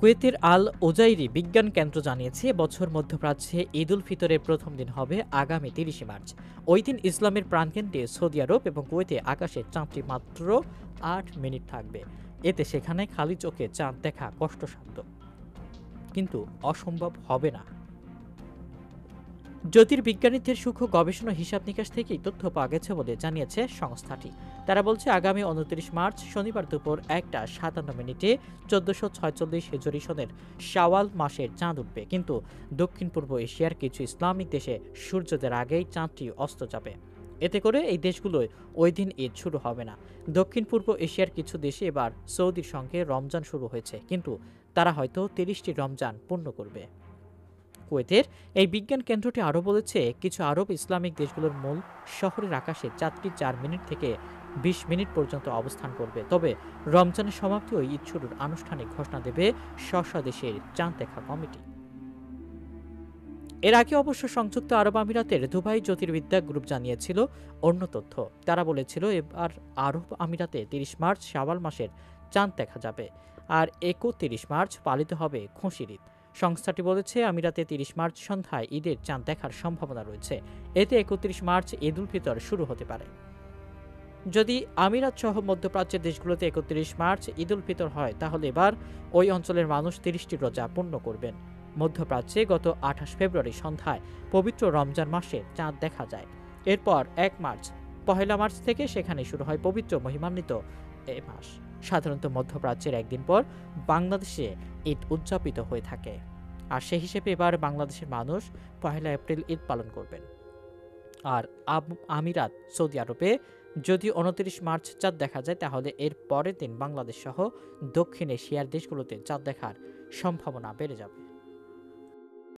কুয়েতের আল ওজাইরি বিজ্ঞান কেন্দ্র জানিয়েছে, বছর মধ্যপ্রাচ্যে ঈদ উল ফিতরের প্রথম দিন হবে আগামী ৩০ মার্চ। ওই দিন ইসলামের প্রাণকেন্দ্রে সৌদি আরব এবং কুয়েতে আকাশে চাঁদটি মাত্র ৮ মিনিট থাকবে। এতে সেখানে খালি চোখে চাঁদ দেখা কষ্টসাধ্য, কিন্তু অসম্ভব হবে না। জ্যোতির্বিজ্ঞানীদের সূক্ষ্ম গবেষণা হিসাব নিকাশ থেকেই তথ্য পাওয়া গেছে বলে জানিয়েছে সংস্থাটি। তারা বলছে, আগামী ২৯ মার্চ শনিবার দুপুর ১টা ৫৭ মিনিটে ১৪৪৬ হিজরি সনের শাওয়াল মাসের চাঁদ উঠবে, কিন্তু দক্ষিণ পূর্ব এশিয়ার কিছু ইসলামিক দেশে সূর্যোদয়ের আগেই চাঁদটি অস্ত যাবে। এতে করে এই দেশগুলোয় ওই দিন ঈদ শুরু হবে না। দক্ষিণ পূর্ব এশিয়ার কিছু দেশে এবার সৌদির সঙ্গে রমজান শুরু হয়েছে, কিন্তু তারা হয়তো ৩০টি রমজান পূর্ণ করবে। কুয়েতের এই বিজ্ঞান কেন্দ্রটি আরও বলেছে, কিছু আরব ইসলামিক দেশগুলোর মূল শহরের আকাশে চাঁদটি ৪ মিনিট থেকে ২০ মিনিট পর্যন্ত অবস্থান করবে। তবে রমজানের সমাপ্তি ও ঈদ শুরুর আনুষ্ঠানিক ঘোষণা দেবে স্ব দেশের চাঁদ দেখা কমিটি। এর আগে অবশ্য সংযুক্ত আরব আমিরাতের দুবাই জ্যোতির্বিদ্যা গ্রুপ জানিয়েছিল অন্য তথ্য। তারা বলেছিল, এবার আরব আমিরাতে ৩০ মার্চ শাওয়াল মাসের চাঁদ দেখা যাবে, আর ৩১ মার্চ পালিত হবে খুশির ঈদ। সংস্থাটি বলেছে, আমিরাতে ৩০ মার্চ সন্ধ্যায় ঈদের চাঁদ দেখার সম্ভাবনা রয়েছে। এতে ৩১ মার্চ ঈদ উল ফিতর শুরু হতে পারে। যদি আমিরাত সহ মধ্যপ্রাচ্যের দেশগুলোতে ৩১ মার্চ ঈদ উল ফিতর হয়, তাহলে এবার ওই অঞ্চলের মানুষ ৩০টি রোজা পূর্ণ করবেন। মধ্যপ্রাচ্যে গত ২৮ ফেব্রুয়ারি সন্ধ্যায় পবিত্র রমজান মাসে চাঁদ দেখা যায়। এরপর ১ মার্চ, পহেলা মার্চ থেকে সেখানে শুরু হয় পবিত্র মহিমান্বিত এ মাস। সাধারণত মধ্যপ্রাচ্যের একদিন পর বাংলাদেশে ঈদ উদযাপিত হয়ে থাকে, আর সেই হিসেবে এবার বাংলাদেশের মানুষ ১ এপ্রিল ঈদ পালন করবেন। আর আমিরাত সৌদি আরবে যদি ২৯ মার্চ চাঁদ দেখা যায়, তাহলে এর পরের দিন বাংলাদেশ সহ দক্ষিণ এশিয়ার দেশগুলোতে চাঁদ দেখার সম্ভাবনা বেড়ে যাবে।